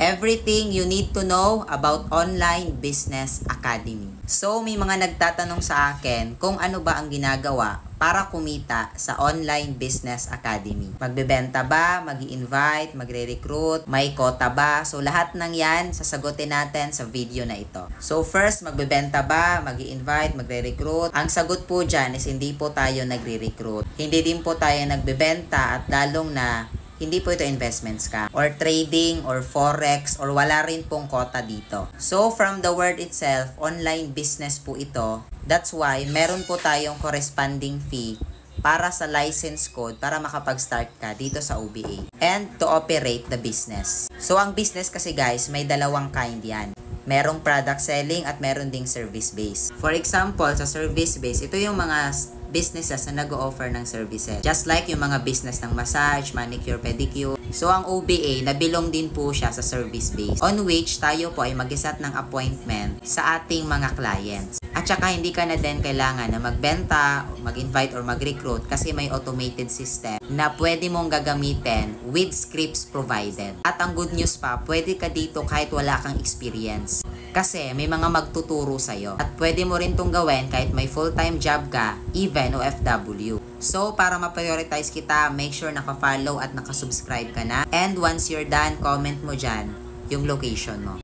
Everything you need to know about Online Business Academy. So, may mga nagtatanong sa akin kung ano ba ang ginagawa para kumita sa Online Business Academy. Magbebenta ba? Mag-i-invite? Magre-recruit? May quota ba? So, lahat ng yan, sasagutin natin sa video na ito. So, first, magbebenta ba? Mag-i-invite? Magre-recruit? Ang sagot po dyan is hindi po tayo nagre-recruit. Hindi din po tayo nagbebenta at lalong na hindi po ito investment scam or trading or forex or wala rin pong quota dito. So from the word itself, online business po ito. That's why meron po tayong corresponding fee para sa license code para makapag-start ka dito sa OBA and to operate the business. So ang business kasi guys, may dalawang kind yan. Merong product selling at meron ding service based. For example, sa service based, ito yung mga businesses na nag-o-offer ng services. Just like yung mga business ng massage, manicure, pedicure. So, ang OBA, nabilong din po siya sa service-based on which tayo po ay mag-set ng appointment sa ating mga clients. At saka, hindi ka na din kailangan na magbenta, mag-invite or mag-recruit kasi may automated system na pwede mong gagamitin with scripts provided. At ang good news pa, pwede ka dito kahit wala kang experience. Kasi may mga magtuturo sa'yo. At pwede mo rin itong gawin kahit may full-time job ka, even OFW. So, para ma-prioritize kita, make sure naka-follow at naka-subscribe ka na. And once you're done, comment mo dyan yung location mo.